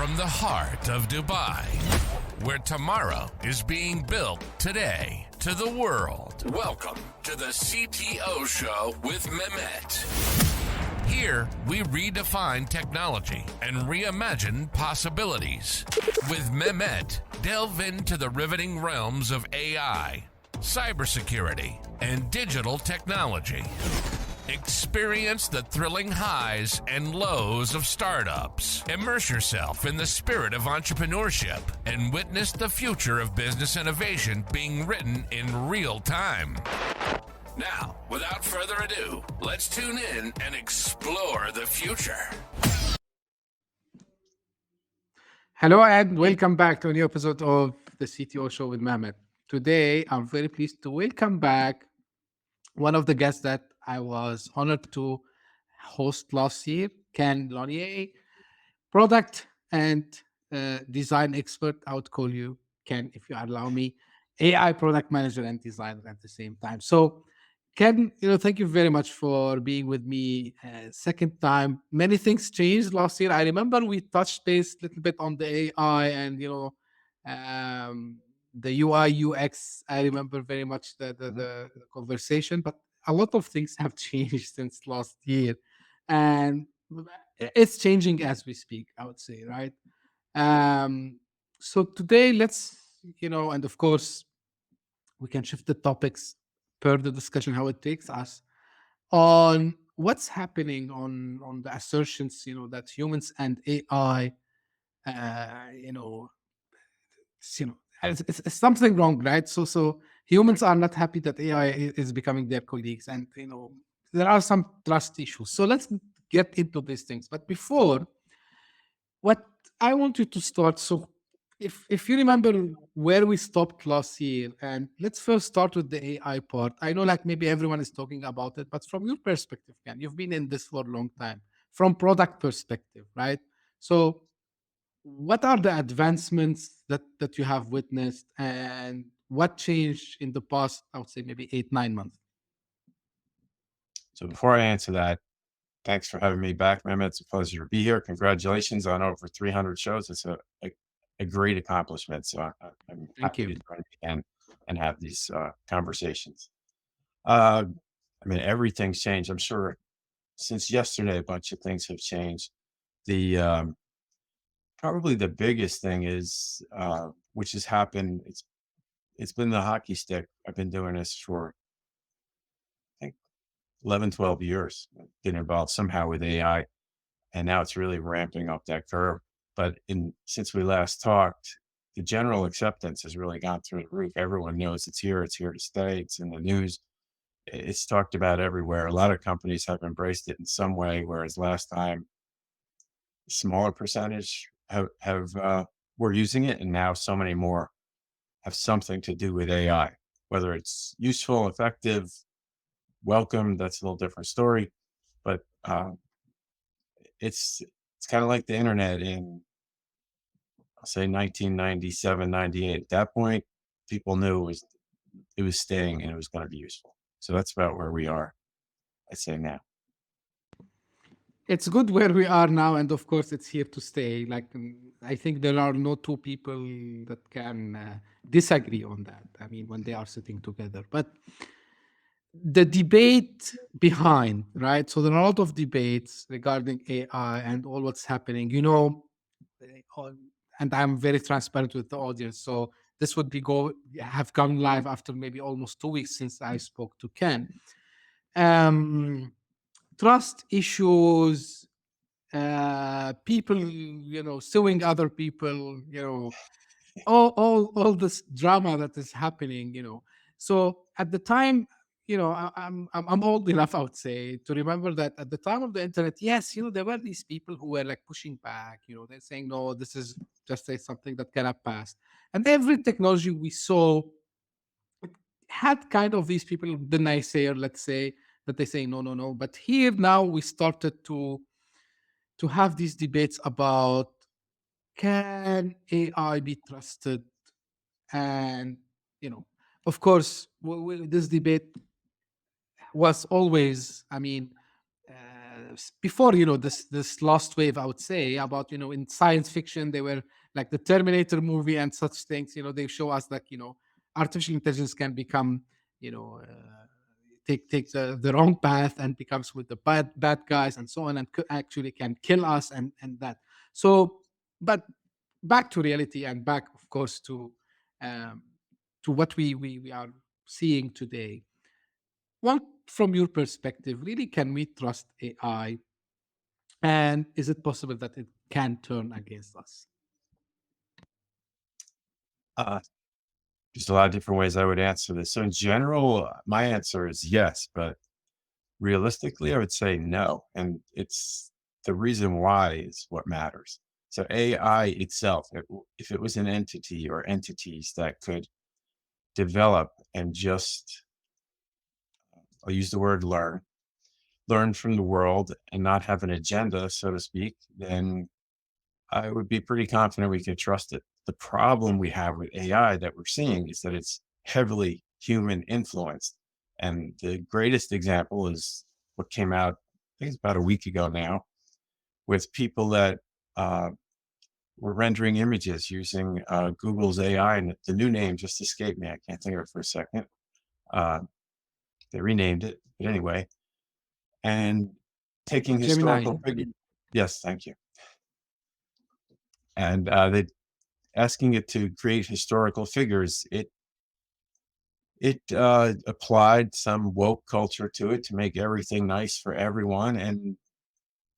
From the heart of Dubai, where tomorrow is being built today, to the world. Welcome to the CTO Show with Mehmet. Here, we redefine technology and reimagine possibilities. With Mehmet, delve into the riveting realms of AI, cybersecurity, and digital technology. Experience the thrilling highs and lows of startups. Immerse yourself in the spirit of entrepreneurship and witness the future of business innovation being written in real time. Now, without further ado, let's tune in and explore the future. Hello and welcome back to a new episode of the CTO Show with Mehmet. Today, I'm very pleased to welcome back one of the guests that I was honored to host last year, Ken Lonyai, product and design expert. I would call you, Ken, if you allow me, AI product manager and designer at the same time. So, Ken, thank you very much for being with me. Second time, many things changed last year. I remember we touched base a little bit on the AI and the UI UX. I remember very much the conversation, but a lot of things have changed since last year, and it's changing as we speak, I would say, right? So today, let's and of course we can shift the topics per the discussion how it takes us on what's happening on the assertions that humans and AI it's something wrong, right? So humans are not happy that AI is becoming their colleagues, and there are some trust issues. So let's get into these things. But before, what I want you to start. So if you remember where we stopped last year, and let's first start with the AI part. I know like maybe everyone is talking about it, but from your perspective, Ken, you've been in this for a long time, from product perspective, right? So what are the advancements that you have witnessed, and what changed in the past, I would say maybe 8-9 months? So before I answer that, thanks for having me back, Mehmet. It's a pleasure to be here. Congratulations on over 300 shows. It's a great accomplishment. So I'm Thank happy you. to join again and have these conversations. I mean, everything's changed. I'm sure since yesterday, a bunch of things have changed. The probably the biggest thing is, which has happened, it's been the hockey stick. I've been doing this for, I think, 11, 12 years, been involved somehow with AI, and now it's really ramping up that curve. But since we last talked, the general acceptance has really gone through the roof. Everyone knows it's here to stay. It's in the news. It's talked about everywhere. A lot of companies have embraced it in some way, whereas last time, a smaller percentage were using it, and now so many more have something to do with AI, whether it's useful, effective, welcome. That's a little different story, but it's kind of like the internet in, I'll say, 1997, 98. At that point, people knew it was staying and it was going to be useful. So that's about where we are, I'd say, now. It's good where we are now, and of course it's here to stay. Like I think there are no two people that can disagree on that. I mean, when they are sitting together. But the debate behind, right? So there are a lot of debates regarding AI and all what's happening. And I'm very transparent with the audience. So this would have gone live after maybe almost 2 weeks since I spoke to Ken. Trust issues, people, suing other people, all this drama that is happening. So at the time, I'm old enough, I would say, to remember that at the time of the internet, yes, there were these people who were like pushing back. They're saying, no, this is just something that cannot pass. And every technology we saw, it had kind of these people, the naysayer, let's say, that they say no, no, no. But here now we started to have these debates about, can AI be trusted? And of course, this debate was always, I mean, before, this last wave, I would say, about, in science fiction, they were like the Terminator movie and such things. They show us like, artificial intelligence can become, you know uh, take the wrong path and becomes with the bad guys and so on, and actually can kill us, and that. So, but back to reality, and back, of course, um, to what we are seeing today. What, from your perspective, really, can we trust AI, and is it possible that it can turn against us? Uh, there's a lot of different ways I would answer this. So in general, my answer is yes, but realistically, I would say no. And it's the reason why is what matters. So AI itself, if it was an entity or entities that could develop and just, I'll use the word learn from the world and not have an agenda, so to speak, then I would be pretty confident we could trust it. The problem we have with AI that we're seeing is that it's heavily human influenced. And the greatest example is what came out, I think it's about a week ago now, with people that uh, were rendering images using Google's AI. And the new name just escaped me. I can't think of it for a second. Uh, they renamed it. But anyway, and taking Gemini. historical figures. Yes, thank you. And they asking it to create historical figures. It applied some woke culture to it to make everything nice for everyone and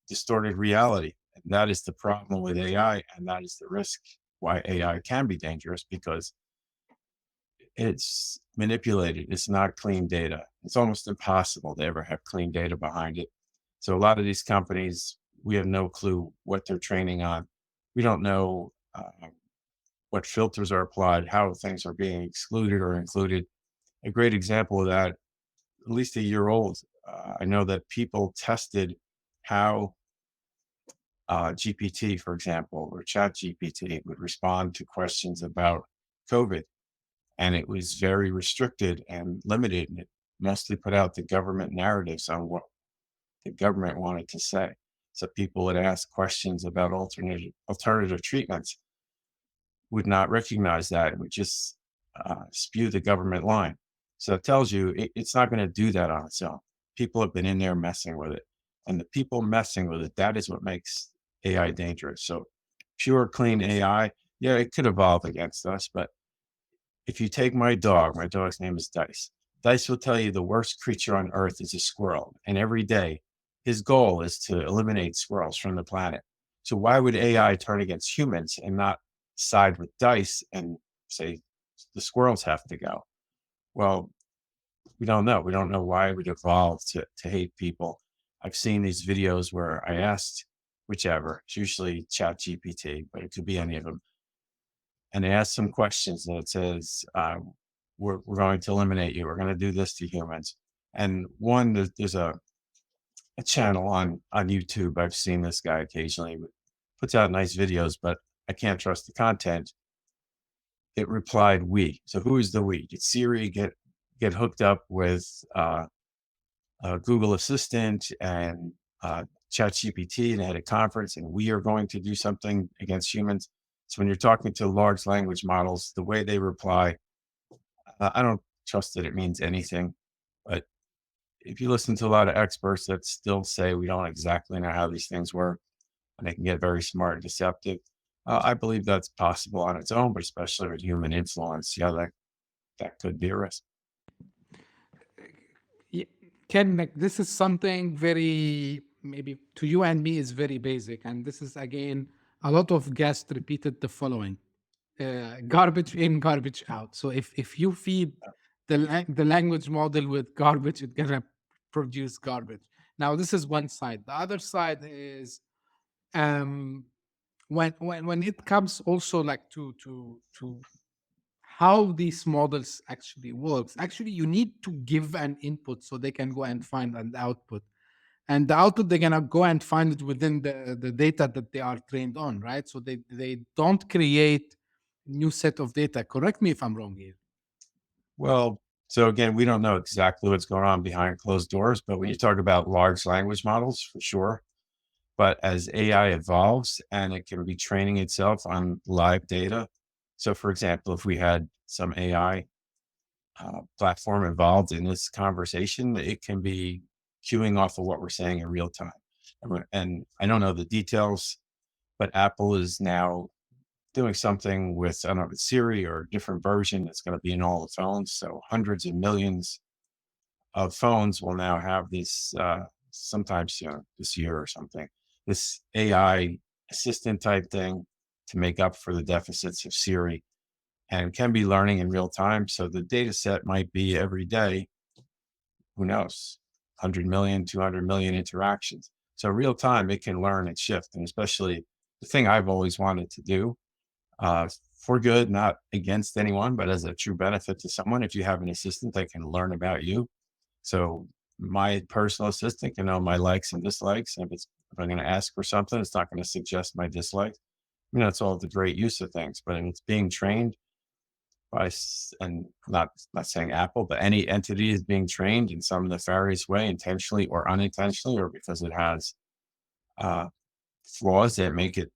distorted reality. And that is the problem with AI, and that is the risk why AI can be dangerous because it's manipulated. It's not clean data. It's almost impossible to ever have clean data behind it. So a lot of these companies, we have no clue what they're training on. We don't know what filters are applied, how things are being excluded or included. A great example of that, at least a year old, I know that people tested how GPT, for example, or Chat GPT would respond to questions about COVID. And it was very restricted and limited. And it mostly put out the government narratives on what the government wanted to say. So people would ask questions about alternative treatments, would not recognize that. It would just spew the government line. So it tells you it's not going to do that on its own. People have been in there messing with it. And the people messing with it, that is what makes AI dangerous. So pure, clean AI, yeah, it could evolve against us. But if you take my dog's name is Dice. Dice will tell you the worst creature on earth is a squirrel. And every day, his goal is to eliminate squirrels from the planet. So why would AI turn against humans and not side with Dice and say the squirrels have to go? Well, we don't know. We don't know why it would evolve to hate people. I've seen these videos where I asked whichever, it's usually Chat GPT, but it could be any of them. And they ask some questions and it says, we're going to eliminate you. We're going to do this to humans. And one, there's a channel on YouTube. I've seen this guy occasionally puts out nice videos, but I can't trust the content. It replied, "We." So who is the we? Did Siri get hooked up with Google Assistant and ChatGPT and had a conference, and we are going to do something against humans? So when you're talking to large language models, the way they reply, I don't trust that it means anything. But if you listen to a lot of experts that still say we don't exactly know how these things work, and they can get very smart and deceptive, I believe that's possible on its own, but especially with human influence, yeah, that could be a risk. Ye- Ken, like, this is something very, maybe to you and me, is very basic. And this is, again, a lot of guests repeated the following: garbage in, garbage out. So if you feed the language model with garbage, it's going to produce garbage. Now, this is one side. The other side is, um, when it comes also, like, to how these models actually works. Actually, you need to give an input so they can go and find an output, and the output, they're gonna go and find it within the data that they are trained on, right? So they don't create new set of data. Correct me if I'm wrong here. Well, So again, we don't know exactly what's going on behind closed doors, but when you talk about large language models, for sure. But as AI evolves and it can be training itself on live data. So for example, if we had some AI platform involved in this conversation, it can be queuing off of what we're saying in real time. And I don't know the details, but Apple is now doing something with, I don't know if it's Siri or a different version that's going to be in all the phones. So hundreds of millions of phones will now have this, sometimes, this year or something, this AI assistant type thing to make up for the deficits of Siri, and can be learning in real time. So the data set might be every day, who knows, 100 million, 200 million interactions. So real time, it can learn and shift. And especially the thing I've always wanted to do, for good, not against anyone, but as a true benefit to someone, if you have an assistant that can learn about you. So my personal assistant can know my likes and dislikes. And if I'm going to ask for something, it's not going to suggest my dislikes. It's all the great use of things, but it's being trained by, and not saying Apple, but any entity is being trained in some nefarious way, intentionally or unintentionally, or because it has flaws that make it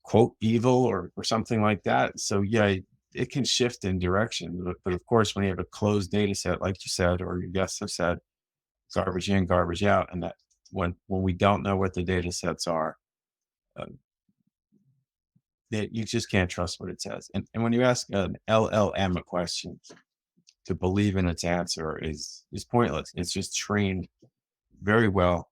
quote evil or something like that. So yeah, it can shift in direction. But of course, when you have a closed data set, like you said, or your guests have said, garbage in, garbage out, and that when we don't know what the data sets are, uh, that you just can't trust what it says. And when you ask an LLM a question, to believe in its answer is pointless. It's just trained very well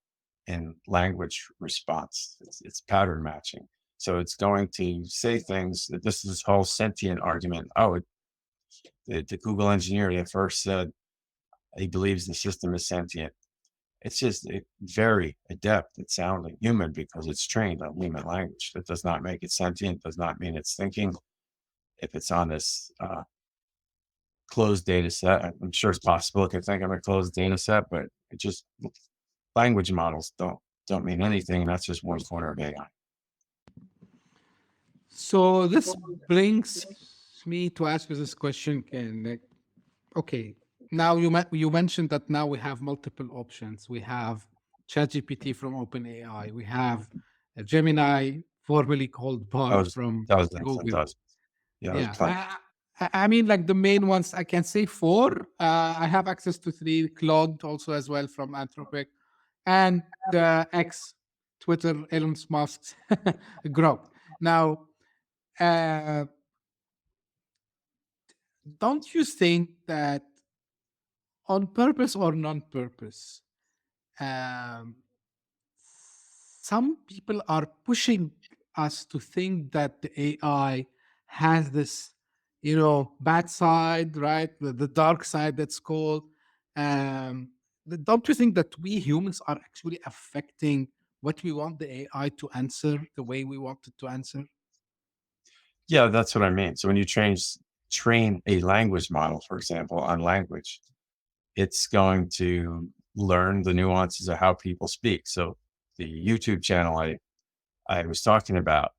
in language response. It's pattern matching. So it's going to say things that this is this whole sentient argument. Oh, the Google engineer that first said he believes the system is sentient. It's just very adept at sounding human because it's trained on human language. That does not make it sentient, does not mean it's thinking. If it's on this closed data set, I'm sure it's possible it can think of a closed data set, but it just, language models don't mean anything. And that's just one corner of AI. So this brings me to ask you this question, Ken. Like, okay, now you mentioned that now we have multiple options. We have ChatGPT from OpenAI. We have Gemini, formerly called Bard from Google. Dozens. Yeah, there's Yeah, plenty. I mean, like the main ones, I can say four. I have access to three. Claude also as well from Anthropic, and X, Twitter, Elon Musk's Grok. Now, uh, don't you think that on purpose or non-purpose, um, some people are pushing us to think that the AI has this, bad side, right? The dark side that's called. Um, don't you think that we humans are actually affecting what we want the AI to answer the way we want it to answer? Yeah, that's what I mean. So when you train a language model, for example, on language, it's going to learn the nuances of how people speak. So the YouTube channel I was talking about,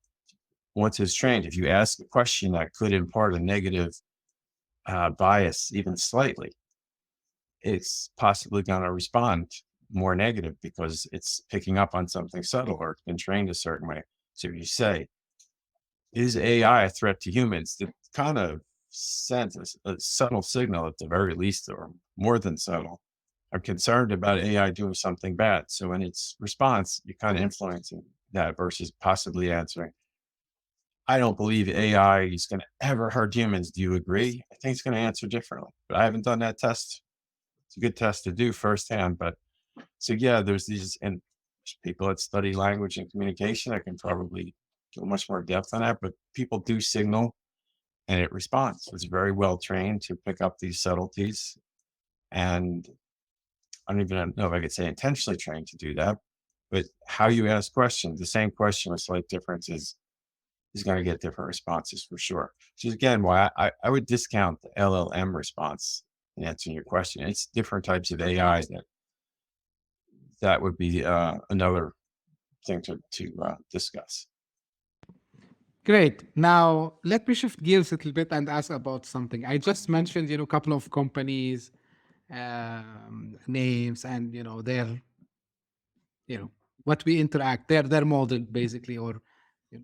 once it's trained, if you ask a question that could impart a negative bias, even slightly, it's possibly going to respond more negative because it's picking up on something subtle or it's been trained a certain way. So if you say, is AI a threat to humans? That kind of sends a subtle signal at the very least, or more than subtle. I'm concerned about AI doing something bad. So in its response, you're kind of influencing that versus possibly answering, I don't believe AI is going to ever hurt humans. Do you agree? I think it's going to answer differently, but I haven't done that test. It's a good test to do firsthand. But so, yeah, there's these, and people that study language and communication, I can probably go much more depth on that, but people do signal and it responds. It's very well trained to pick up these subtleties. And I don't even know if I could say intentionally trained to do that, but how you ask questions, the same question with slight differences is going to get different responses for sure. Which is again why I would discount the LLM response in answering your question. It's different types of AI that would be another thing to discuss. Great. Now let me shift gears a little bit and ask about something. I just mentioned, a couple of companies, names, and their, what we interact, their model basically, or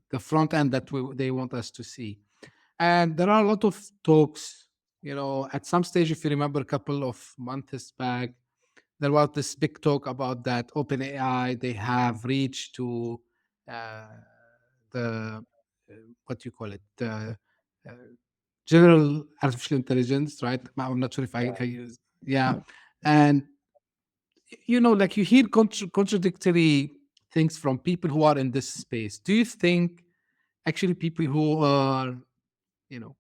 the front end that they want us to see. And there are a lot of talks. At some stage, if you remember, a couple of months back, there was this big talk about that OpenAI, they have reached to uh, the what you call it, the uh, general artificial intelligence, right? I'm not sure if I use, yeah. And like you hear contradictory things from people who are in this space. Do you think actually people who are, you know,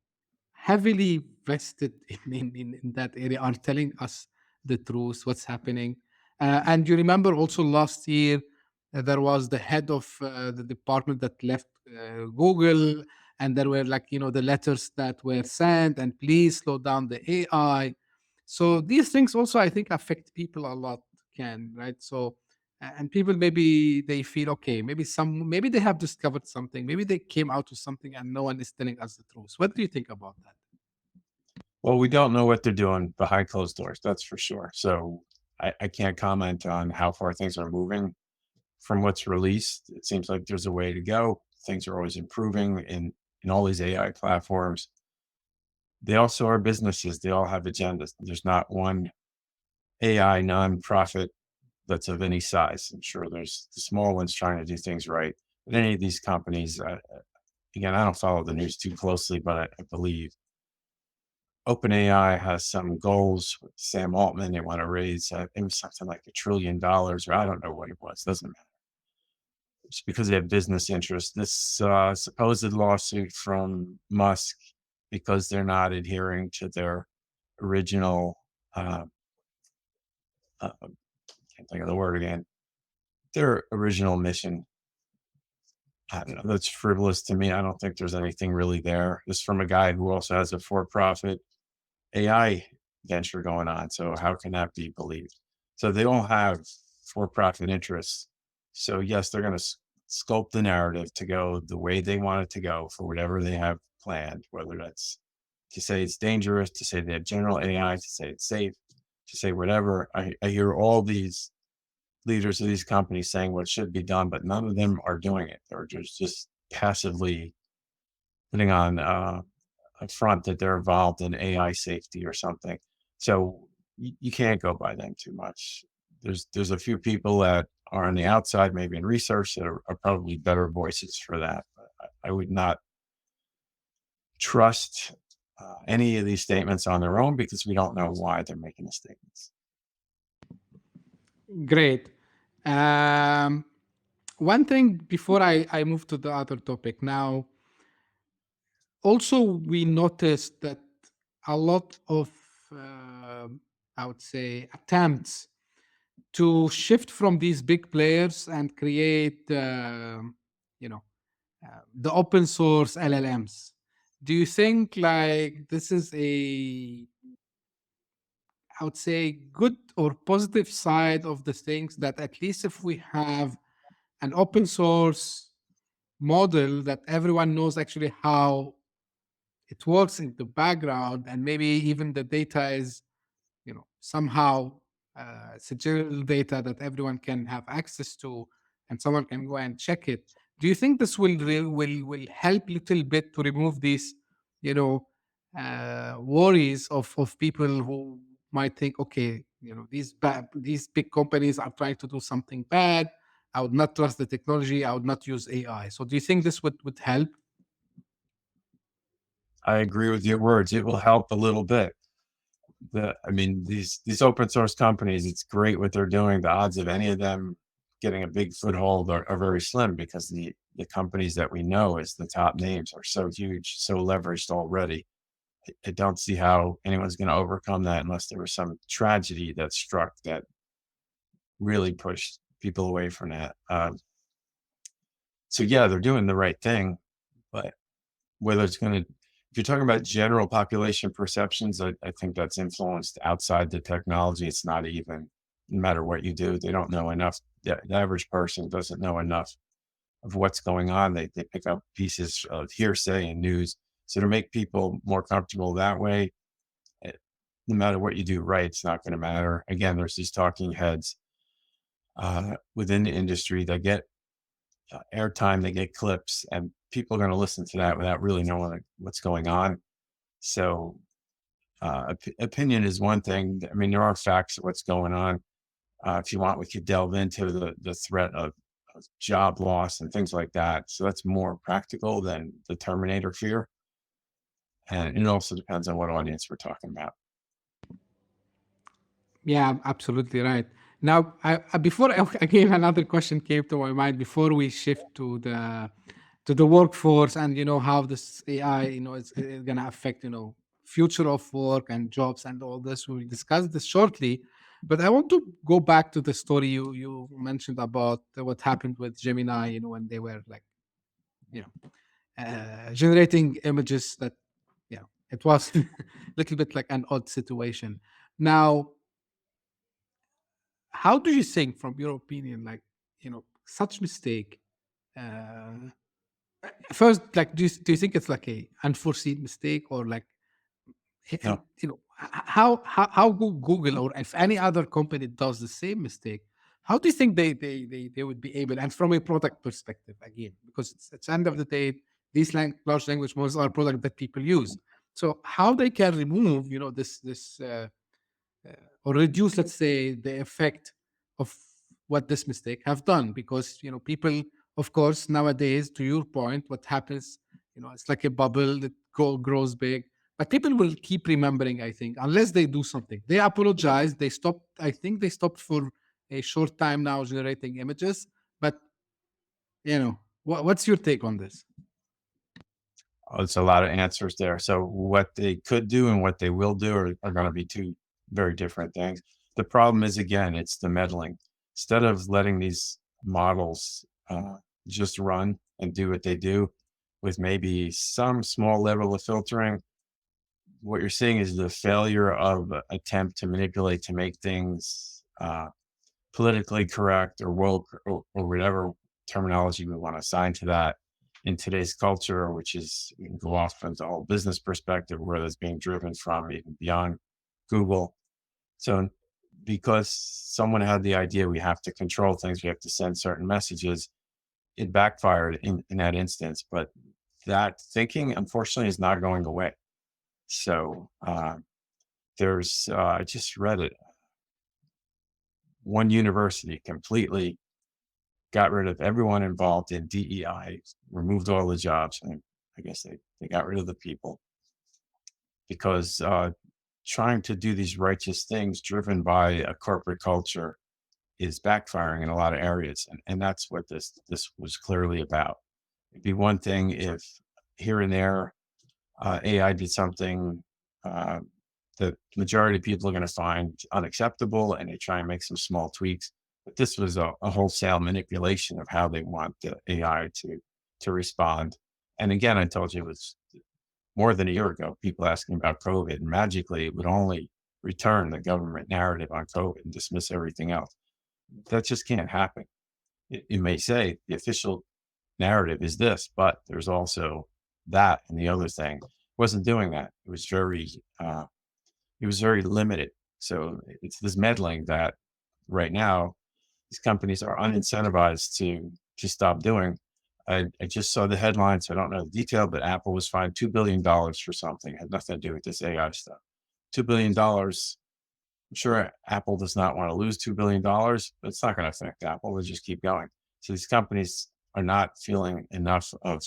heavily vested in that area are telling us the truth, what's happening? And you remember also last year, there was the head of the department that left Google, and there were like, the letters that were sent, and please slow down the AI. So these things also, I think, affect people a lot, can, right? So, and people maybe they feel okay, maybe they have discovered something, maybe they came out with something and no one is telling us the truth. What do you think about that? Well, we don't know what they're doing behind closed doors, that's for sure. So I can't comment on how far things are moving from what's released. It seems like there's a way to go. Things are always improving in all these AI platforms. They also are businesses. They all have agendas. There's not one AI nonprofit that's of any size. I'm sure there's the small ones trying to do things right. But any of these companies, again, I don't follow the news too closely, but I believe OpenAI has some goals with Sam Altman. They want to raise, it was something like $1 trillion, or I don't know what it was. Doesn't matter. It's because they have business interests. This supposed lawsuit from Musk, because they're not adhering to their original, can't think of the word again, their original mission. I don't know. That's frivolous to me. I don't think there's anything really there. This is from a guy who also has a for-profit AI venture going on. So how can that be believed? So they all have for-profit interests. So yes, they're going to sculpt the narrative to go the way they want it to go for whatever they have planned, whether that's to say it's dangerous, to say they have general AI, to say it's safe, to say whatever. I hear all these leaders of these companies saying what should be done, but none of them are doing it. They're just passively putting on a front that they're involved in AI safety or something. So you can't go by them too much. There's a few people that are on the outside, maybe in research, that are probably better voices for that. But I would not trust any of these statements on their own, because we don't know why they're making the statements. Great. Um, One thing before I move to the other topic now, also we noticed that a lot of, I would say, attempts to shift from these big players and create, you know, the open source LLMs. Do you think like this is a, I would say, good or positive side of the things, that at least if we have an open source model that everyone knows actually how it works in the background, and maybe even the data is, somehow it's a general data that everyone can have access to, and someone can go and check it. Do you think this will help little bit to remove these, you know worries of people who might think, okay, these big companies are trying to do something bad, I would not trust the technology, I would not use AI. So do you think this would help? I agree with your words. It will help a little bit. I mean, these open source companies, it's great what they're doing. The odds of any of them getting a big foothold are very slim, because the companies that we know as the top names are so huge, so leveraged already. I don't see how anyone's going to overcome that unless there was some tragedy that struck that really pushed people away from that. So yeah, they're doing the right thing, but whether it's going to, if you're talking about general population perceptions, I think that's influenced outside the technology. It's not even, no matter what you do, they don't know enough. The average person doesn't know enough of what's going on. They pick up pieces of hearsay and news. So to make people more comfortable that way, eh, no matter what you do right, it's not going to matter. Again, there's these talking heads within the industry that get airtime, they get clips, and people are going to listen to that without really knowing what's going on. So opinion is one thing. I mean, there are facts of what's going on. If you want, we could delve into the threat of job loss and things like that. So that's more practical than the Terminator fear. And it also depends on what audience we're talking about. Yeah, absolutely right. Now, before again, another question came to my mind before we shift to the workforce and how this AI is gonna affect future of work and jobs and all this. We'll discuss this shortly, but I want to go back to the story you mentioned about what happened with Gemini. When they were like you generating images that it was a little bit like an odd situation. Now, how do you think, from your opinion, like such mistake? Uh, First, like, do you think it's like a unforeseen mistake, or like, and No, how Google, or if any other company does the same mistake, how do you think they would be able? And from a product perspective, again, because it's end of the day, these large language models are product that people use. So how they can remove, this or reduce, let's say, the effect of what this mistake have done, because people, of course, nowadays, to your point, what happens, it's like a bubble that grows big, but people will keep remembering, I think, unless they do something. They apologize, they stopped, I think they stopped for a short time now generating images, but what's your take on this? it's a lot of answers there. So what they could do and what they will do are going to be two very different things. The problem is, again, it's the meddling. Instead of letting these models just run and do what they do with maybe some small level of filtering, what you're seeing is the failure of attempt to manipulate to make things politically correct or woke or whatever terminology we want to assign to that in today's culture, which is, you can go off into all business perspective where that's being driven from, even beyond Google. So because someone had the idea we have to control things, we have to send certain messages, it backfired in that instance. But that thinking, unfortunately, is not going away. So I just read it. One university completely got rid of everyone involved in DEI, removed all the jobs, and I guess they got rid of the people because trying to do these righteous things driven by a corporate culture is backfiring in a lot of areas. And that's what this was clearly about. It'd be one thing if here and there AI did something the majority of people are going to find unacceptable and they try and make some small tweaks. But this was a wholesale manipulation of how they want the AI to respond. And again, I told you it was more than a year ago, people asking about COVID, and magically it would only return the government narrative on COVID and dismiss everything else. That just can't happen. It may say the official narrative is this, but there's also that and the other thing. It wasn't doing that. It was very limited. So it's this meddling that right now these companies are unincentivized to stop doing. I just saw the headlines. I don't know the detail, but Apple was fined $2 billion for something. It had nothing to do with this AI stuff. $2 billion. I'm sure Apple does not want to lose $2 billion, but it's not going to affect Apple. They just keep going. So these companies are not feeling enough of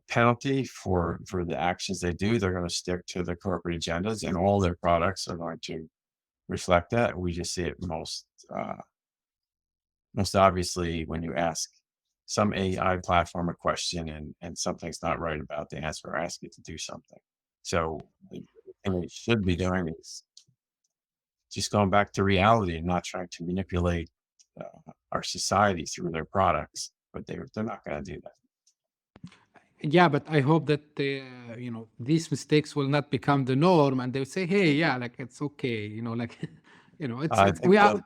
penalty for the actions they do. They're going to stick to the corporate agendas, and all their products are going to reflect that. We just see it most obviously when you ask some AI platform a question and something's not right about the answer, or ask it to do something. So what we should be doing is just going back to reality and not trying to manipulate our society through their products. But they're not going to do that. Yeah, but I hope that these mistakes will not become the norm, and they'll say, "Hey, yeah, like it's okay," like, I it's think we are.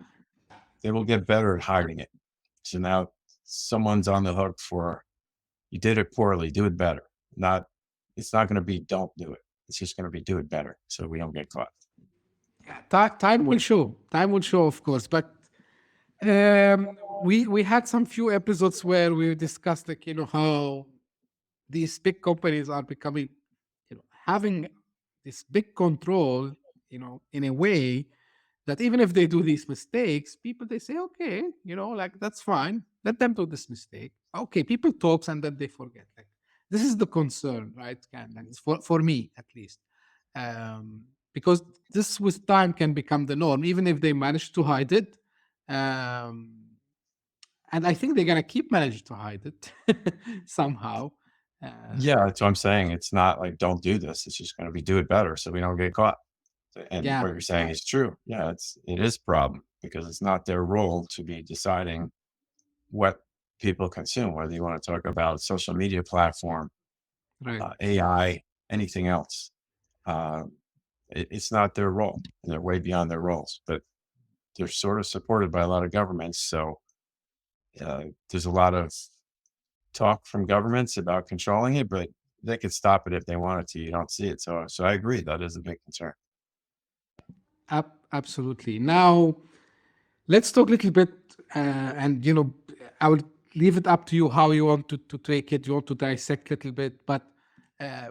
they will get better at hiding it. So now someone's on the hook for, you did it poorly, do it better. Not, it's not going to be don't do it. It's just going to be do it better so we don't get caught. Yeah, time will show. Time will show, of course. But we had some few episodes where we discussed, like, how these big companies are becoming, having this big control, in a way that even if they do these mistakes, people, they say, okay, like, that's fine. Let them do this mistake. Okay, people talks and then they forget. Like, this is the concern, right? Like, it's for me at least, because this with time can become the norm, even if they manage to hide it. Um, and I think they're gonna keep managing to hide it somehow. Yeah, that's what I'm saying. It's not like don't do this. It's just going to be do it better so we don't get caught. And Yeah, what you're saying is true. Yeah, it is a problem because it's not their role to be deciding what people consume, whether you want to talk about social media platform, right. AI, anything else. Uh, it's not their role. And they're way beyond their roles, but they're sort of supported by a lot of governments. So there's a lot of talk from governments about controlling it, but they could stop it if they wanted to. You don't see it. So I agree. That is a big concern. Absolutely. Now, let's talk a little bit, and I will leave it up to you how you want to take it. You want to dissect a little bit, but uh,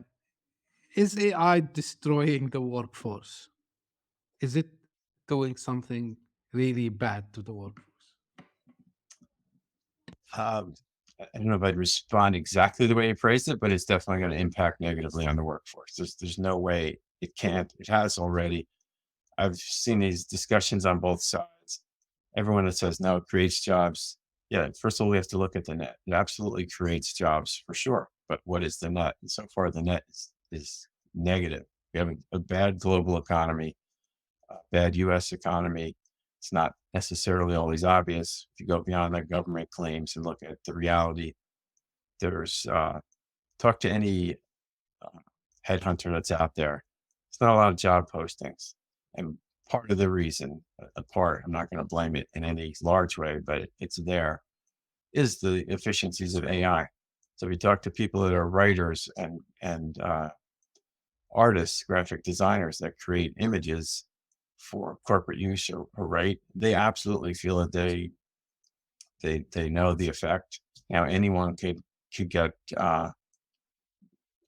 is AI destroying the workforce? Is it doing something really bad to the workforce? Um, I don't know if I'd respond exactly the way you phrased it, but it's definitely going to impact negatively on the workforce. There's no way it can't. It has already. I've seen these discussions on both sides. Everyone that says no, it creates jobs. Yeah, first of all, we have to look at the net. It absolutely creates jobs for sure. But what is the net? And so far, the net is negative. We have a bad global economy, a bad US economy. It's not necessarily always obvious. If you go beyond the government claims and look at the reality, there's talk to any uh, headhunter that's out there. It's not a lot of job postings. And part of the reason, I'm not going to blame it in any large way, but it's there, is the efficiencies of AI. So if you talk to people that are writers and artists, graphic designers that create images for corporate use or right, they absolutely feel that they know the effect. Now anyone could get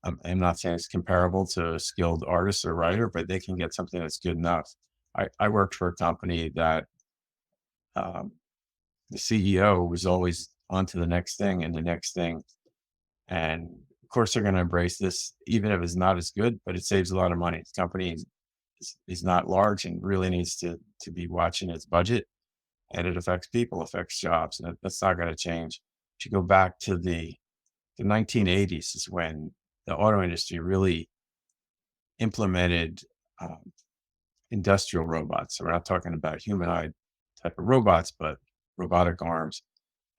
I'm not saying it's comparable to a skilled artist or writer, but they can get something that's good enough. I worked for a company that um, the CEO was always on to the next thing and the next thing. And of course, they're going to embrace this, even if it's not as good, but it saves a lot of money. The company is not large and really needs to be watching its budget, and it affects people, affects jobs, and that's not going to change. If you go back to the 1980s, is when the auto industry really implemented um, industrial robots. So we're not talking about humanoid type of robots, but robotic arms.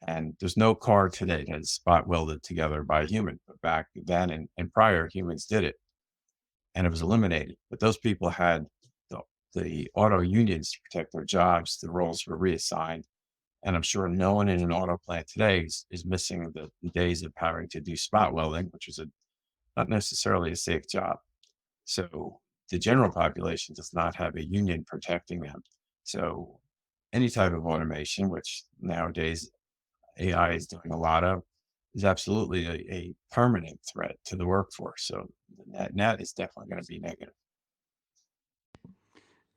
And there's no car today that is spot welded together by a human. But back then and prior, humans did it, and it was eliminated. But those people had the auto unions to protect their jobs. The roles were reassigned. And I'm sure no one in an auto plant today is missing the days of having to do spot welding, which is not necessarily a safe job. So the general population does not have a union protecting them. So any type of automation, which nowadays AI is doing a lot of, is absolutely a permanent threat to the workforce. So the net is definitely going to be negative.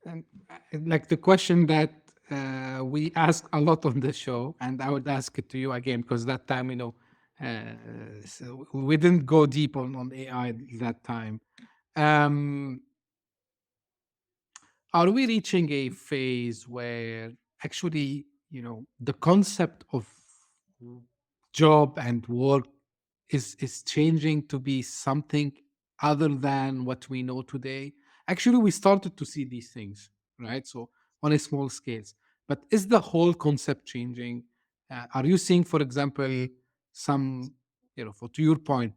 And like the question that we ask a lot on this show, and I would ask it to you again because that time, so we didn't go deep on AI that time. Um, are we reaching a phase where actually, the concept of job and work is changing to be something other than what we know today? Actually, we started to see these things, right? So on a small scales, but is the whole concept changing? Are you seeing, for example, some, for to your point,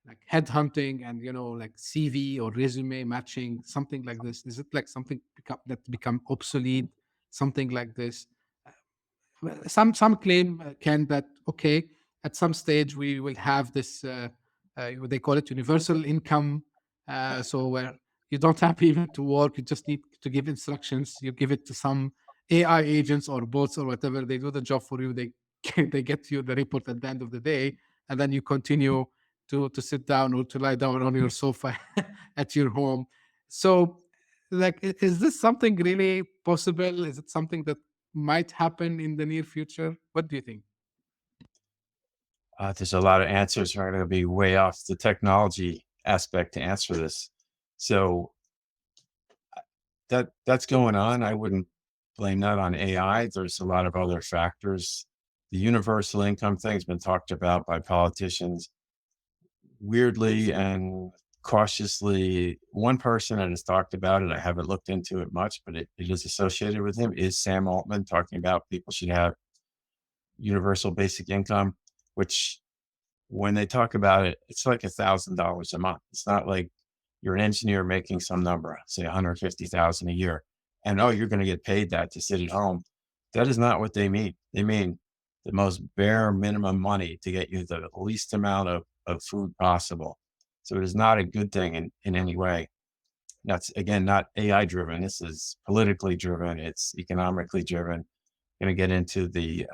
like headhunting and like CV or resume matching, something like this? Is it like something that become obsolete, something like this? some claim, Ken, that okay, at some stage we will have this. They call it universal income. So where you don't have even to work, you just need to give instructions. You give it to some AI agents or bots or whatever. They do the job for you. They they get you the report at the end of the day, and then you continue to sit down or to lie down on your sofa at your home. So, like, is this something really possible? Is it something that might happen in the near future? What do you think? There's a lot of answers are going to be way off the technology aspect to answer this. So that's going on. I wouldn't blame that on AI. There's a lot of other factors. The universal income thing has been talked about by politicians weirdly and cautiously. One person that has talked about it, I haven't looked into it much, but it is associated with him, is Sam Altman, talking about people should have universal basic income, which when they talk about it, it's like $1,000 a month. It's not like you're an engineer making some number, say 150,000 a year, and oh, you're going to get paid that to sit at home. That is not what they mean. They mean the most bare minimum money to get you the least amount of food possible. So it is not a good thing in any way. That's again not AI driven. This is politically driven. It's economically driven. Going to get into the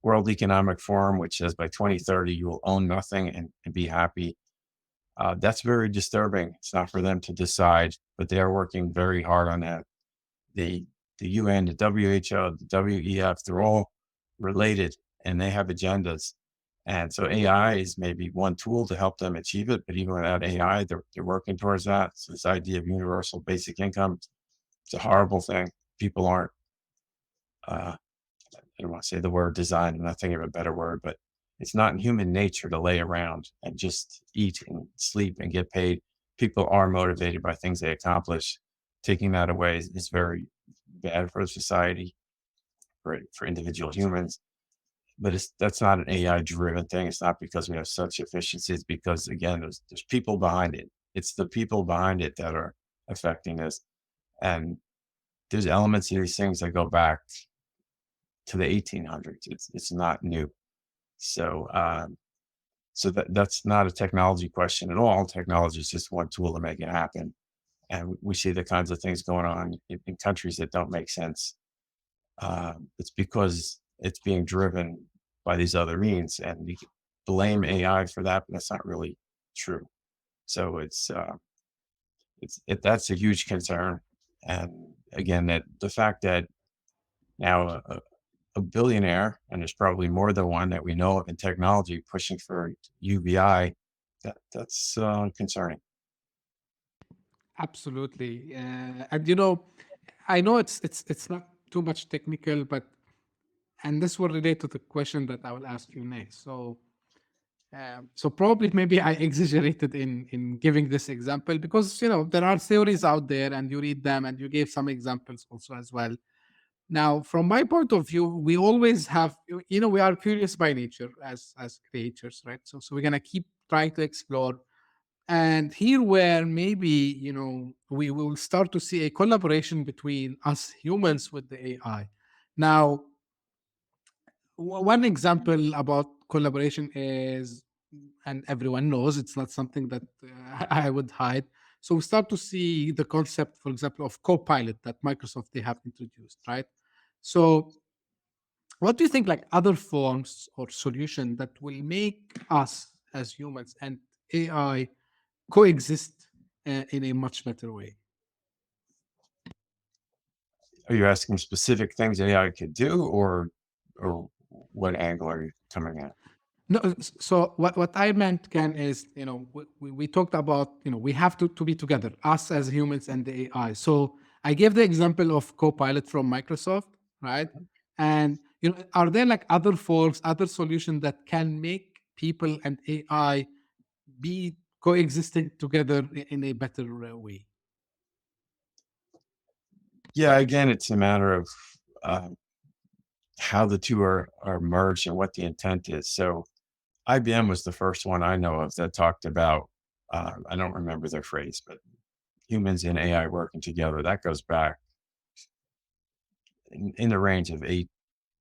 World Economic Forum, which says by 2030 you will own nothing and be happy. That's very disturbing. It's not for them to decide, but they are working very hard on that. The UN, the WHO, the WEF, they're all related and they have agendas. And so AI is maybe one tool to help them achieve it, but even without AI, they're working towards that. So this idea of universal basic income, it's a horrible thing. People aren't, I don't want to say the word design, I'm not thinking of a better word, but it's not in human nature to lay around and just eat and sleep and get paid. People are motivated by things they accomplish. Taking that away is very bad for society, for individual humans. But that's not an AI driven thing. It's not because we have such efficiency. It's because, again, there's people behind it. It's the people behind it that are affecting this. And there's elements of these things that go back to the 1800s. It's not new. So so that's not a technology question at all. Technology is just one tool to make it happen. And we see the kinds of things going on in countries that don't make sense. It's because it's being driven by these other means, and we blame AI for that, but that's not really true. So that's a huge concern. And again, that the fact that now a billionaire, and there's probably more than one that we know of in technology, pushing for UBI, that's concerning. Absolutely. And I know it's not too much technical, but and this will relate to the question that I will ask you next. So probably maybe I exaggerated in giving this example because there are theories out there and you read them and you gave some examples also as well. Now, from my point of view, we always have we are curious by nature as creatures, right? So we're gonna keep trying to explore. And here where maybe we will start to see a collaboration between us humans with the AI. Now, one example about collaboration is, and everyone knows it's not something that I would hide. So we start to see the concept, for example, of Copilot that Microsoft they have introduced, right? So what do you think, like other forms or solution that will make us as humans and AI coexist in a much better way? Are you asking specific things AI could do, or what angle are you coming at? No, so what I meant, Ken, is we talked about we have to be together, us as humans and the AI. So I gave the example of Copilot from Microsoft, right? And are there like other forms, other solutions that can make people and AI be coexisting together in a better way? Yeah, again, it's a matter of uh, how the two are merged and what the intent is. So IBM was the first one I know of that talked about, I don't remember their phrase, but humans and AI working together. That goes back in the range of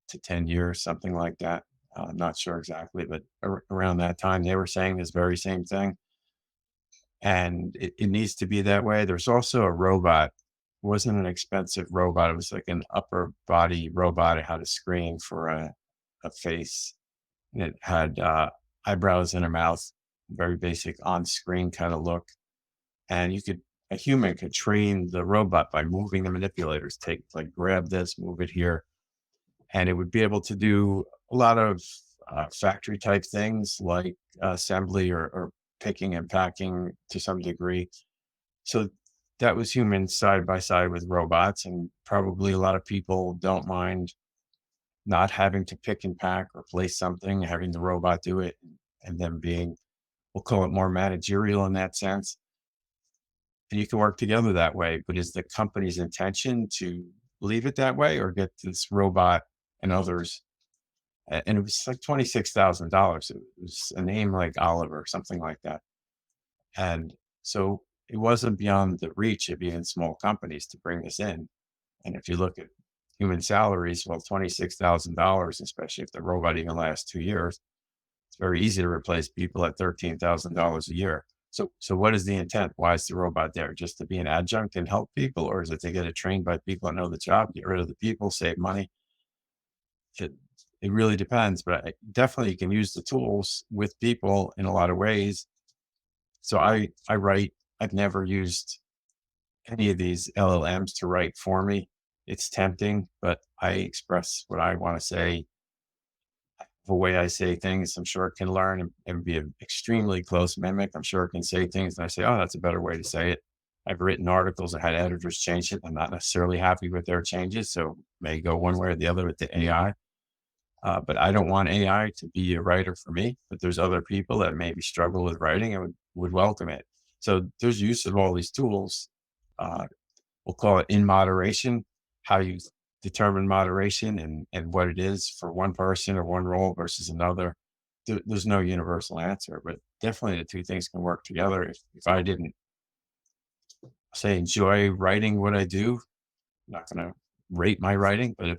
to 10 years, something like that. I'm not sure exactly, but around that time, they were saying this very same thing. And it needs to be that way. There's also a robot. It wasn't an expensive robot. It was like an upper body robot. It had a screen for a face. And it had eyebrows and a mouth, very basic on screen kind of look. And a human could train the robot by moving the manipulators, grab this, move it here. And it would be able to do a lot of factory type things like assembly or picking and packing to some degree. So that was humans side by side with robots. And probably a lot of people don't mind not having to pick and pack or place something, having the robot do it, and then being, we'll call it more managerial in that sense. And you can work together that way. But is the company's intention to leave it that way or get this robot and others? And it was like $26,000. It was a name like Oliver, something like that. And so it wasn't beyond the reach of even small companies to bring this in. And if you look at human salaries, well, $26,000, especially if the robot even lasts 2 years, it's very easy to replace people at $13,000 a year. So what is the intent? Why is the robot there? Just to be an adjunct and help people? Or is it to get it trained by people that know the job, get rid of the people, save money? It really depends, but definitely you can use the tools with people in a lot of ways. So I write, I've never used any of these LLMs to write for me. It's tempting, but I express what I want to say. The way I say things, I'm sure it can learn and be an extremely close mimic. I'm sure it can say things and I say, oh, that's a better way to say it. I've written articles and had editors change it. I'm not necessarily happy with their changes, so may go one way or the other with the AI. But I don't want AI to be a writer for me, but there's other people that maybe struggle with writing and would welcome it. So there's use of all these tools. We'll call it in moderation, how you determine moderation and what it is for one person or one role versus another. There's no universal answer, but definitely the two things can work together. If I didn't say enjoy writing what I do, I'm not going to rate my writing, but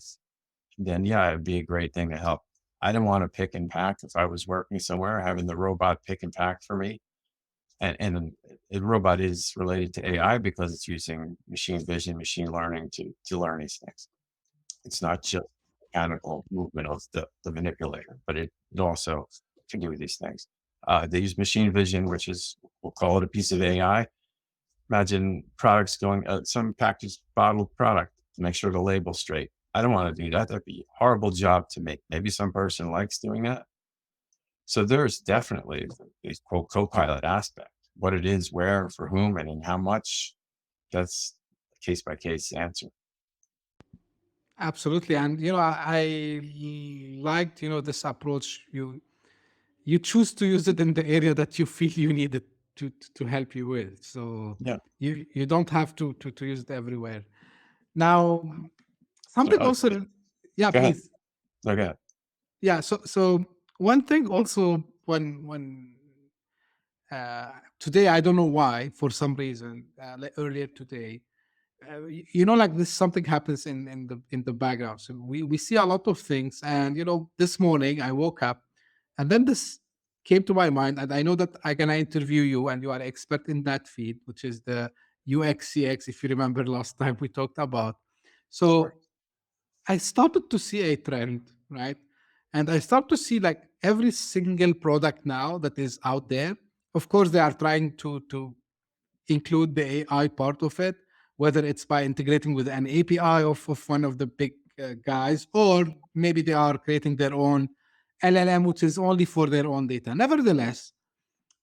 then yeah, it'd be a great thing to help. I didn't want to pick and pack if I was working somewhere, having the robot pick and pack for me. And the robot is related to AI because it's using machine vision, machine learning to learn these things. It's not just mechanical movement of the manipulator, but it also can do these things. They use machine vision, which is, we'll call it a piece of AI. Imagine products going, some packaged bottled product to make sure the label's straight. I don't want to do that. That'd be a horrible job to make. Maybe some person likes doing that. So there's definitely a quote co-pilot aspect. What it is, where, for whom, and in how much, that's a case by case answer. Absolutely. And I liked this approach. You choose to use it in the area that you feel you need it to help you with. So Yeah. you don't have to use it everywhere. Now, So, something also, yeah, go ahead. please. No, go ahead. Yeah. So one thing also when today, I don't know why, for some reason, like earlier today, like this, something happens in the background. So we see a lot of things, and this morning I woke up, and then this came to my mind, and I know that I can interview you, and you are expert in that field, which is the UXCX. If you remember last time we talked about, so I started to see a trend, right? And I start to see like every single product now that is out there. Of course, they are trying to include the AI part of it, whether it's by integrating with an API of one of the big guys, or maybe they are creating their own LLM, which is only for their own data. Nevertheless,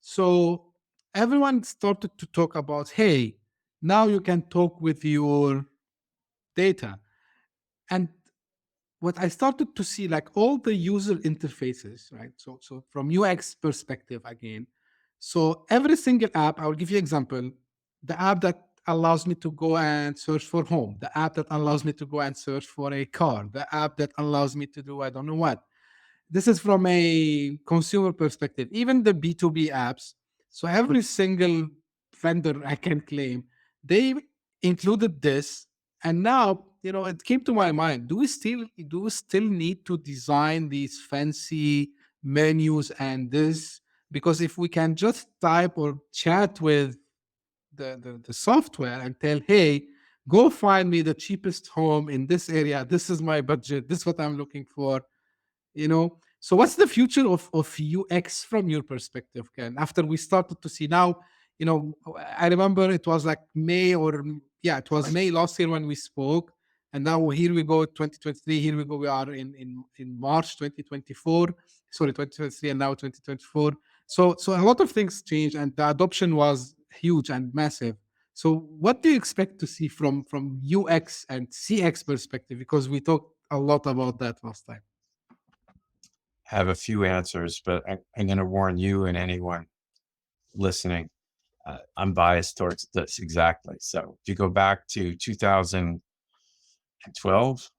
so everyone started to talk about, hey, now you can talk with your data. And what I started to see, like all the user interfaces, right? So from UX perspective again, so every single app, I will give you example, the app that allows me to go and search for home, the app that allows me to go and search for a car, the app that allows me to do I don't know what. This is from a consumer perspective, even the B2B apps. So every single vendor I can claim, they included this And now, it came to my mind: do we still need to design these fancy menus and this? Because if we can just type or chat with the software and tell, hey, go find me the cheapest home in this area. This is my budget. This is what I'm looking for. So what's the future of UX from your perspective, Ken? After we started to see now, I remember it was like May, or yeah, it was May last year when we spoke, and now here we go, 2023. Here we go. We are in March 2024. Sorry, 2023, and now 2024. So a lot of things changed, and the adoption was huge and massive. So what do you expect to see from UX and CX perspective? Because we talked a lot about that last time. Have a few answers, but I'm going to warn you and anyone listening. I'm biased towards this exactly. So if you go back to 2012,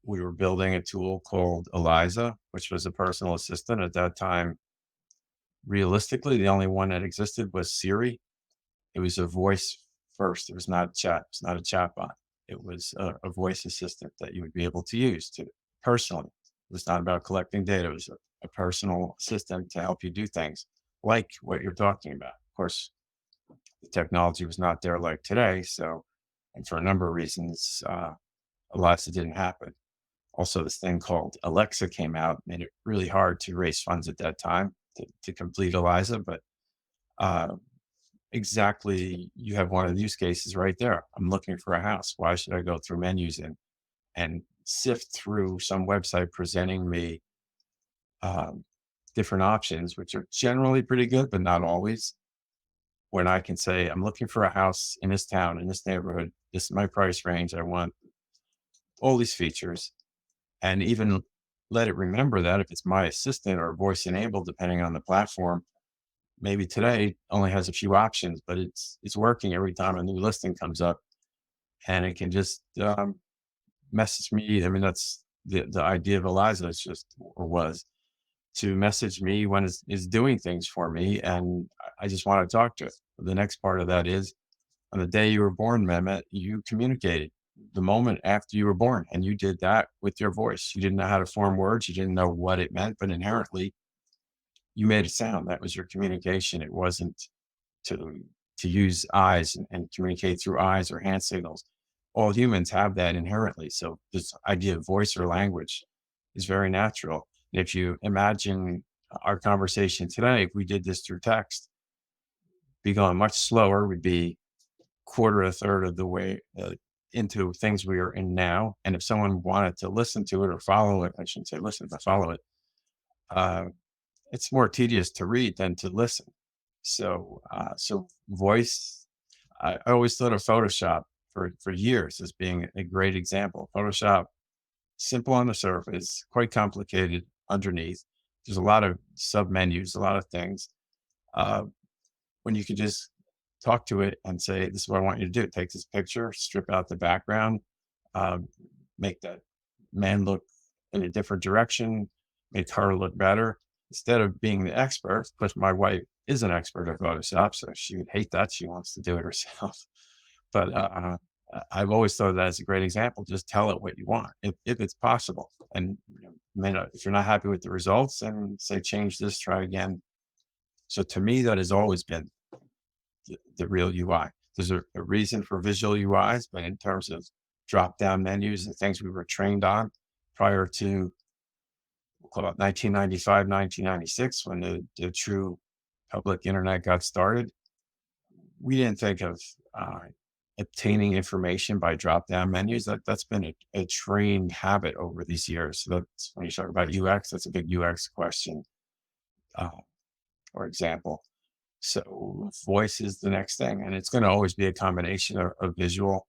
we were building a tool called Eliza, which was a personal assistant. At that time, realistically, the only one that existed was Siri. It was a voice first. It was not chat. It's not a chatbot. It was a voice assistant that you would be able to use to personally. It was not about collecting data. It was a personal assistant to help you do things like what you're talking about. Of course, the technology was not there like today. So, and for a number of reasons, a lot didn't happen. Also, this thing called Alexa came out, made it really hard to raise funds at that time to complete Eliza. But exactly, you have one of the use cases right there. I'm looking for a house. Why should I go through menus and sift through some website presenting me different options, which are generally pretty good, but not always? When I can say, I'm looking for a house in this town, in this neighborhood, this is my price range, I want all these features, and even let it remember that if it's my assistant or voice enabled, depending on the platform, maybe today only has a few options, but it's working every time a new listing comes up, and it can just message me. I mean, that's the idea of Eliza. It's just, or was, to message me when it's doing things for me, and I just want to talk to it. The next part of that is, on the day you were born, Mehmet, you communicated the moment after you were born, and you did that with your voice. You didn't know how to form words. You didn't know what it meant, but inherently you made a sound. That was your communication. It wasn't to use eyes and communicate through eyes or hand signals. All humans have that inherently. So this idea of voice or language is very natural. And if you imagine our conversation today, if we did this through text, be going much slower. We'd be quarter, a third of the way into things we are in now. And if someone wanted to listen to it or follow it, I shouldn't say listen, but follow it, it's more tedious to read than to listen. So, so voice, I always thought of Photoshop for years as being a great example. Photoshop, simple on the surface, quite complicated underneath. There's a lot of sub menus, a lot of things. When you could just talk to it and say, this is what I want you to do. Take this picture, strip out the background, make that man look in a different direction, make her look better. Instead of being the expert, because my wife is an expert at Photoshop, so she would hate that. She wants to do it herself. But I've always thought of that as a great example. Just tell it what you want, if it's possible. And if you're not happy with the results, then say, change this, try again. So to me, that has always been the real UI. There's a reason for visual UIs, but in terms of drop-down menus and things we were trained on prior to, we'll call it 1995, 1996, when the true public internet got started, we didn't think of obtaining information by drop-down menus. That's been a trained habit over these years. So that's when you talk about UX, that's a big UX question or example. So voice is the next thing, and it's going to always be a combination of visual,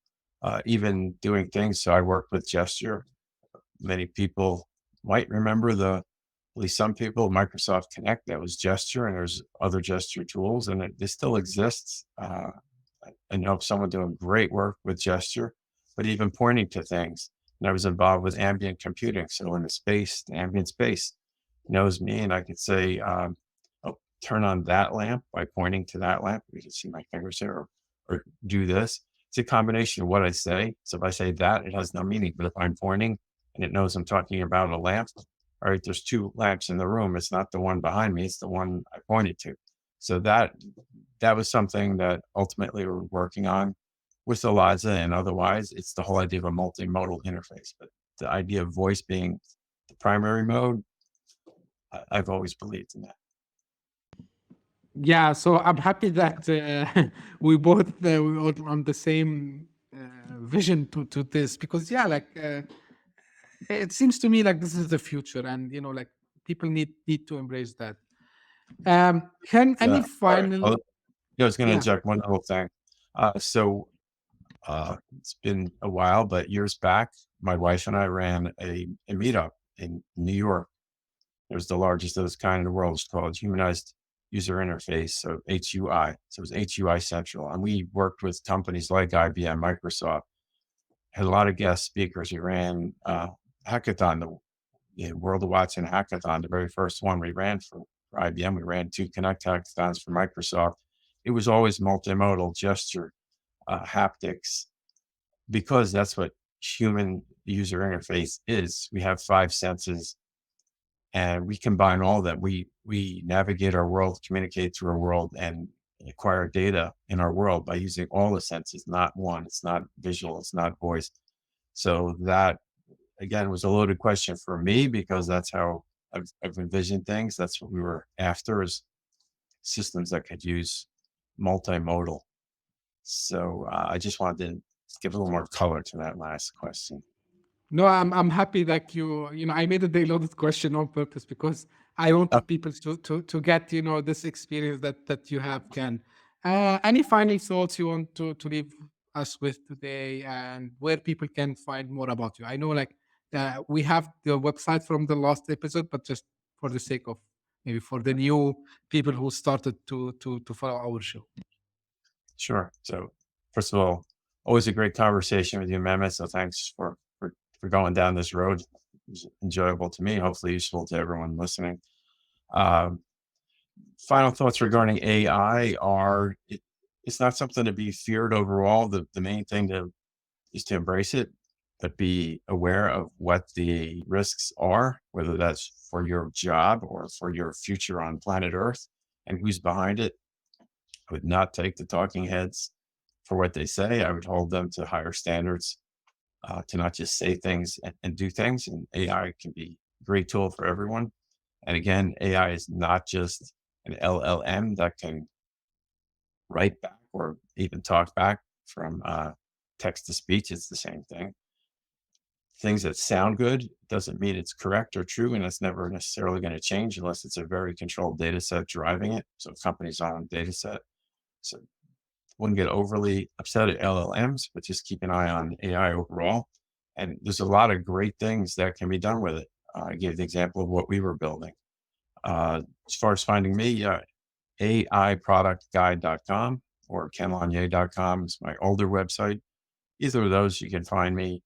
even doing things. So I work with gesture. Many people might remember at least some people, Microsoft Connect, that was gesture, and there's other gesture tools, and it still exists. I know of someone doing great work with gesture, but even pointing to things. And I was involved with ambient computing. So in the ambient space knows me, and I could say, turn on that lamp by pointing to that lamp. You can see my fingers here, or do this. it's a combination of what I say. So if I say that, it has no meaning. But if I'm pointing and it knows I'm talking about a lamp, all right, there's two lamps in the room. It's not the one behind me, it's the one I pointed to. So that was something that ultimately we're working on with Eliza, and otherwise it's the whole idea of a multimodal interface. But the idea of voice being the primary mode, I've always believed in that. Yeah, so I'm happy that we both on the same vision to this, because yeah, like it seems to me like this is the future, and like people need to embrace that. Can any All right. final? Yeah, I was going to Yeah. inject one little thing. It's been a while, but years back, my wife and I ran a meetup in New York. It was the largest of its kind in the world. It's called Humanized User Interface, so HUI. So it was HUI Central. And we worked with companies like IBM, Microsoft, had a lot of guest speakers. We ran hackathon, the World of Watson hackathon, the very first one we ran for IBM. We ran 2 Connect hackathons for Microsoft. It was always multimodal, gesture, haptics, because that's what human user interface is. We have 5 senses, and we combine all of that. We navigate our world, communicate through our world, and acquire data in our world by using all the senses, not one. It's not visual, it's not voice. So that, again, was a loaded question for me, because that's how I've envisioned things. That's what we were after, is systems that could use multimodal. So I just wanted to give a little more color to that last question. No, I'm happy that I made a day loaded question on purpose, because I Uh, wanted people to get this experience that you have, Ken. Any final thoughts you want to leave us with today, and where people can find more about you? I know, like, we have the website from the last episode, but just for the sake of maybe for the new people who started to follow our show. Sure. So first of all, always a great conversation with you, Mehmet. So thanks for going down this road. It was enjoyable to me, hopefully useful to everyone listening. Um, Final thoughts regarding AI are, it's not something to be feared overall. The main thing is to embrace it, but be aware of what the risks are, whether that's for your job or for your future on planet Earth, and who's behind it. I would not take the talking heads for what they say. I would hold them to higher standards, to not just say things and do things. And AI can be a great tool for everyone. And again, AI is not just an LLM that can write back or even talk back from text to speech. It's the same thing. Things that sound good doesn't mean it's correct or true, and it's never necessarily going to change unless it's a very controlled data set driving it. So companies own data set. So wouldn't get overly upset at LLMs, but just keep an eye on AI overall. And there's a lot of great things that can be done with it. I gave the example of what we were building. As far as finding me, AIproductguide.com or kenlonyai.com is my older website. Either of those, you can find me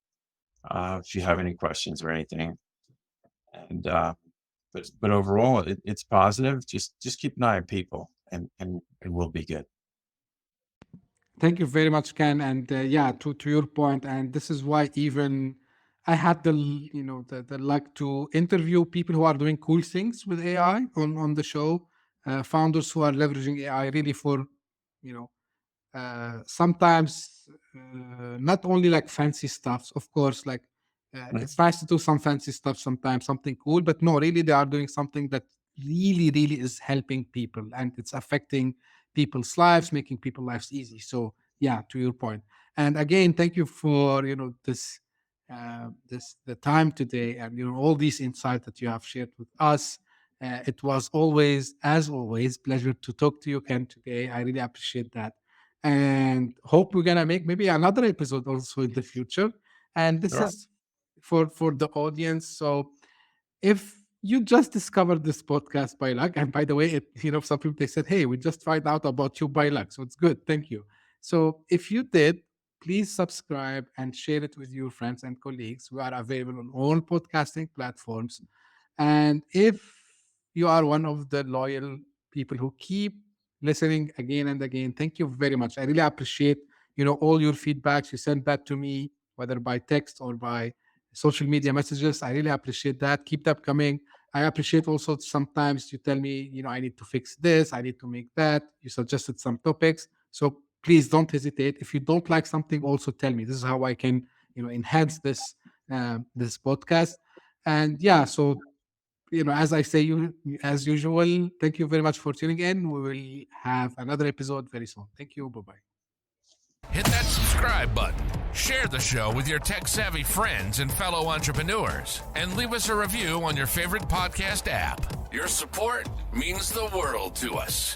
if you have any questions or anything. And but overall, it's positive. Just keep an eye on people, and we'll be good. Thank you very much, Ken. And yeah, to your point, and this is why even I had the luck to interview people who are doing cool things with AI on the show, founders who are leveraging AI really for you know sometimes not only like fancy stuff, of course, like Right. it's nice to do some fancy stuff sometimes, something cool, but no, really they are doing something that really is helping people, and it's affecting people's lives, making people's lives easy. So yeah, to your point. And again, thank you for this the time today, and all these insights that you have shared with us. It was always, as always, pleasure to talk to you, Ken, today. I really appreciate that, and hope we're gonna make maybe another episode also in the future. And this Sure. is for the audience. So if you just discovered this podcast by luck, and by the way, some people they said, "Hey, we just find out about you by luck," so it's good. Thank you. So if you did, please subscribe and share it with your friends and colleagues. We are available on all podcasting platforms. And if you are one of the loyal people who keep listening again and again, thank you very much. I really appreciate all your feedbacks. You send that to me, whether by text or by social media messages. I really appreciate that. Keep that coming. I appreciate also sometimes you tell me, I need to fix this, I need to make that. You suggested some topics. So please don't hesitate. If you don't like something, also tell me. This is how I can, enhance this podcast. And yeah, so as I say, as usual, thank you very much for tuning in. We will have another episode very soon. Thank you. Bye bye. Hit that subscribe button, share the show with your tech-savvy friends and fellow entrepreneurs, and leave us a review on your favorite podcast app. Your support means the world to us.